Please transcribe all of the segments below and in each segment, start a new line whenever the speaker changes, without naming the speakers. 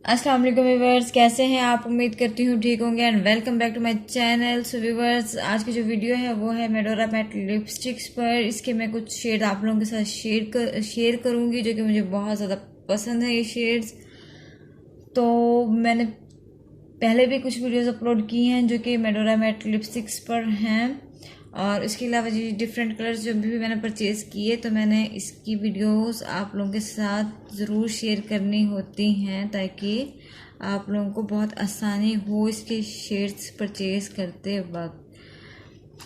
अस्सलाम वालेकुम व्यूवर्स, कैसे हैं आप? उम्मीद करती हूँ ठीक होंगे and welcome back to my channel. So viewers, आज की जो वीडियो है वो है मेडोरा मैट लिपस्टिक्स पर। इसके मैं कुछ शेड आप लोगों के साथ शेयर करूँगी जो कि मुझे बहुत ज़्यादा पसंद है ये शेड्स। तो मैंने पहले भी कुछ वीडियोस अपलोड की हैं जो कि मेडोरा मैट लिपस्टिक्स पर हैं, और इसके अलावा जी डिफरेंट कलर्स जो भी मैंने परचेज़ किए तो मैंने इसकी वीडियोस आप लोगों के साथ ज़रूर शेयर करनी होती हैं ताकि आप लोगों को बहुत आसानी हो इसके शेड्स परचेज़ करते वक्त।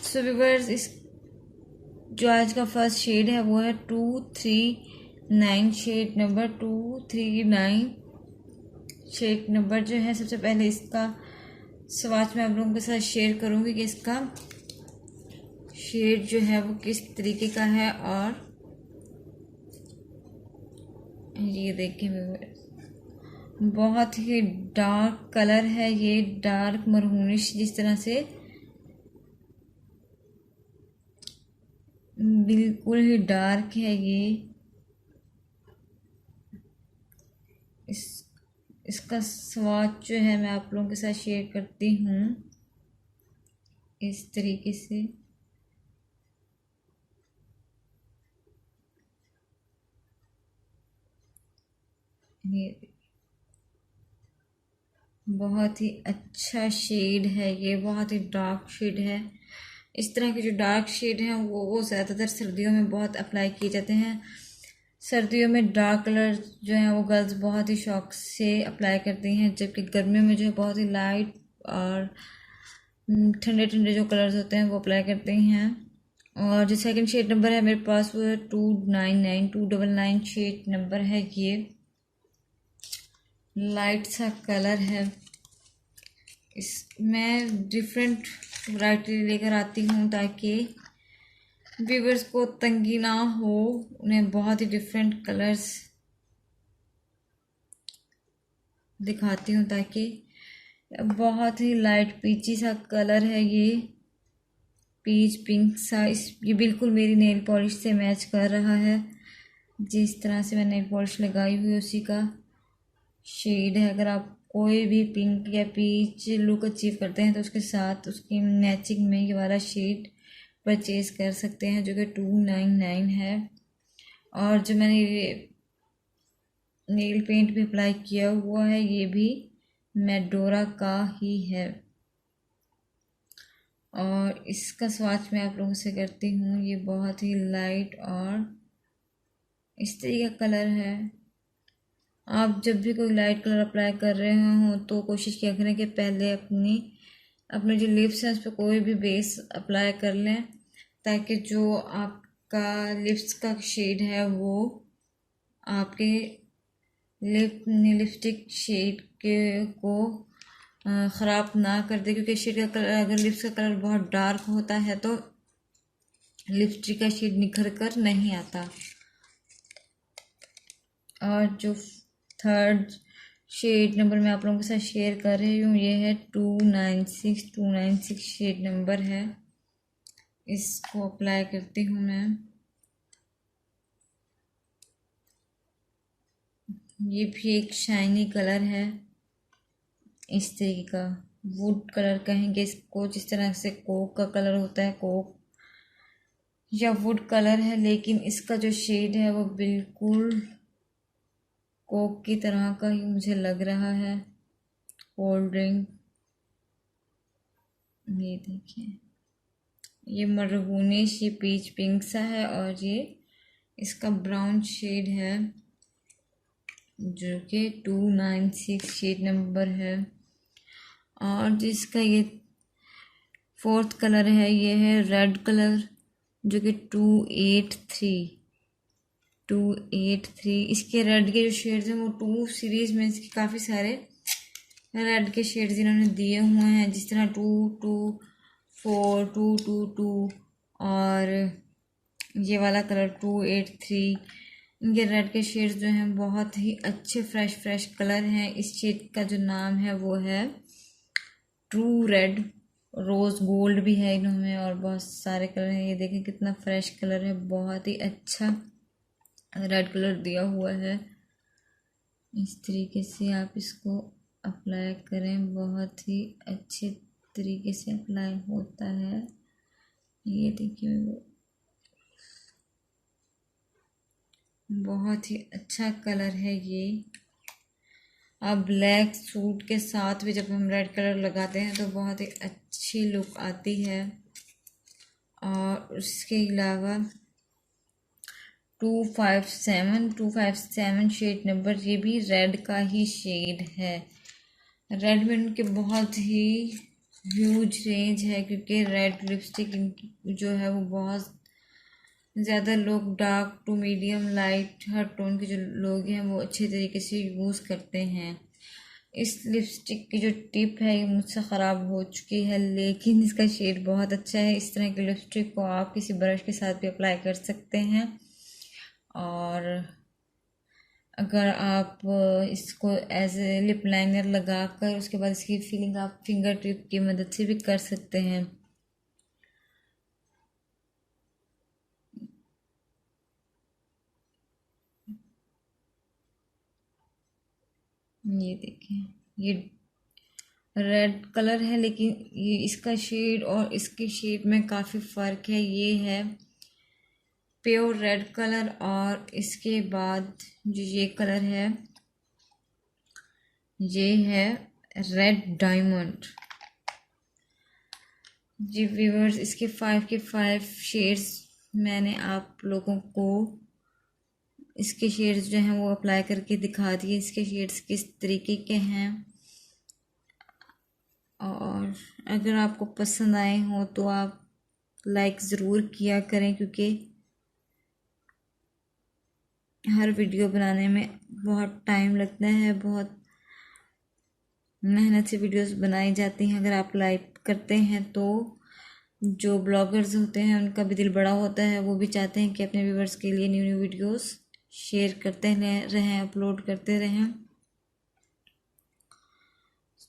सो व्यूअर्स, इस जो आज का फर्स्ट शेड है वो है 239 शेड नंबर 239 शेड नंबर जो है। सबसे पहले इसका स्वाच मैं आप लोगों के साथ शेयर करूंगी कि इसका शेड जो है वो किस तरीके का है। और ये देखिए, बहुत ही डार्क कलर है ये, डार्क मरहूनिश, जिस तरह से बिल्कुल ही डार्क है ये। इस इसका स्वाच जो है मैं आप लोगों के साथ शेयर करती हूँ इस तरीके से। ये बहुत ही अच्छा शेड है ये, बहुत ही डार्क शेड है। इस तरह के जो डार्क शेड हैं वो ज़्यादातर सर्दियों में बहुत अप्लाई किए जाते हैं। सर्दियों में डार्क कलर जो हैं वो गर्ल्स बहुत ही शौक से अप्लाई करती हैं, जबकि गर्मियों में जो है बहुत ही लाइट और ठंडे ठंडे जो कलर्स होते हैं वो अप्लाई करते हैं। और जो सेकंड शेड नंबर है मेरे पास वो है 299 शेड नंबर है ये। लाइट सा कलर है। इस मैं डिफरेंट वैरायटी लेकर आती हूँ ताकि व्यूवर्स को तंगी ना हो, उन्हें बहुत ही डिफरेंट कलर्स दिखाती हूँ ताकि बहुत ही लाइट पीची सा कलर है ये, पीच पिंक सा। ये बिल्कुल मेरी नेल पॉलिश से मैच कर रहा है। जिस तरह से मैंने नेल पॉलिश लगाई हुई उसी का शेड है। अगर आप कोई भी पिंक या पीच लुक अचीव करते हैं तो उसके साथ उसकी मैचिंग में ये वाला शेड परचेज कर सकते हैं जो कि 299 है। और जो मैंने ये नेल पेंट भी अप्लाई किया हुआ है ये भी मेडोरा का ही है। और इसका स्वाच मैं आप लोगों से करती हूँ। ये बहुत ही लाइट और इस तरीके का कलर है। आप जब भी कोई लाइट कलर अप्लाई कर रहे हो तो कोशिश किया करें कि पहले अपने जो लिप्स हैं उस पर कोई भी बेस अप्लाई कर लें ताकि जो आपका लिप्स का शेड है वो आपके लिपस्टिक शेड के को ख़राब ना कर दे, क्योंकि शेड का कलर, अगर लिप्स का कलर बहुत डार्क होता है तो लिपस्टिक का शेड निखर कर नहीं आता। और जो थर्ड शेड नंबर मैं आप लोगों के साथ शेयर कर रही हूँ ये है 296 शेड नंबर है। इसको अप्लाई करती हूँ मैं। ये भी एक शाइनी कलर है, इस तरीके का वुड कलर कहेंगे इसको, जिस तरह से कोक का कलर होता है, कोक या वुड कलर है, लेकिन इसका जो शेड है वो बिल्कुल कोक की तरह का ही मुझे लग रहा है। कोल्ड ड्रिंक, ये देखिए, ये मरहूनिश, ये पीच पिंक सा है और ये इसका ब्राउन शेड है जो कि 296 शेड नंबर है। और जिसका ये फोर्थ कलर है ये है रेड कलर जो कि 283। इसके रेड के जो शेड्स हैं वो 2 सीरीज में इसके काफ़ी सारे रेड के शेड्स इन्होंने दिए हुए हैं, जिस तरह 224, 222 और ये वाला कलर 283। इनके रेड के शेड्स जो हैं बहुत ही अच्छे फ्रेश कलर हैं। इस शेड का जो नाम है वो है ट्रू रेड। रोज़ गोल्ड भी है इनमें और बहुत सारे कलर हैं। ये देखें कितना फ्रेश कलर है, बहुत ही अच्छा रेड कलर दिया हुआ है। इस तरीके से आप इसको अप्लाई करें, बहुत ही अच्छे तरीके से अप्लाई होता है। ये देखिए बहुत ही अच्छा कलर है ये। अब ब्लैक सूट के साथ भी जब हम रेड कलर लगाते हैं तो बहुत ही अच्छी लुक आती है। और उसके अलावा 257 शेड नंबर, ये भी रेड का ही शेड है। रेड में उनके बहुत ही ह्यूज रेंज है, क्योंकि रेड लिपस्टिक जो है वो बहुत ज़्यादा लोग डार्क टू मीडियम लाइट हर टोन के जो लोग हैं वो अच्छे तरीके से यूज़ करते हैं। इस लिपस्टिक की जो टिप है ये मुझसे ख़राब हो चुकी है, लेकिन इसका शेड बहुत अच्छा है। इस तरह की लिपस्टिक को आप किसी ब्रश के साथ भी अप्लाई कर सकते हैं। और अगर आप इसको एज ए लिप लाइनर लगा कर उसके बाद इसकी फिलिंग आप फिंगर टिप की मदद से भी कर सकते हैं। ये देखिए ये रेड कलर है, लेकिन ये इसका शेड और इसके शेड में काफ़ी फ़र्क है। ये है प्योर रेड कलर और इसके बाद जो ये कलर है ये है रेड डायमंड। जी व्यूअर्स, इसके 5 के 5 शेड्स मैंने आप लोगों को इसके शेड्स जो हैं वो अप्लाई करके दिखा दिए, इसके शेड्स किस तरीके के हैं। और अगर आपको पसंद आए हो तो आप लाइक ज़रूर किया करें, क्योंकि हर वीडियो बनाने में बहुत टाइम लगता है, बहुत मेहनत से वीडियोस बनाई जाती हैं। अगर आप लाइक करते हैं तो जो ब्लॉगर्स होते हैं उनका भी दिल बड़ा होता है, वो भी चाहते हैं कि अपने व्यूवर्स के लिए न्यू न्यू वीडियोस शेयर करते रहें, अपलोड करते रहें।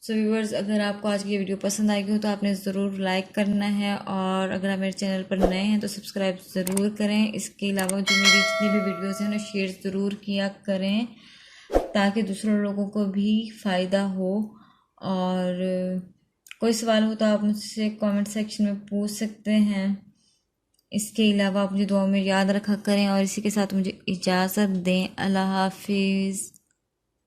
सो व्यूवर्स, अगर आपको आज की वीडियो पसंद आई हो तो आपने ज़रूर लाइक करना है, और अगर आप मेरे चैनल पर नए हैं तो सब्सक्राइब ज़रूर करें। इसके अलावा जो मेरी जितनी भी वीडियोस हैं उन्हें शेयर ज़रूर किया करें, ताकि दूसरों लोगों को भी फ़ायदा हो। और कोई सवाल हो तो आप मुझसे कमेंट सेक्शन में पूछ सकते हैं। इसके अलावा आप मुझे दुआ में याद रखा करें, और इसी के साथ मुझे इजाज़त दें। अल्लाह हाफिज़।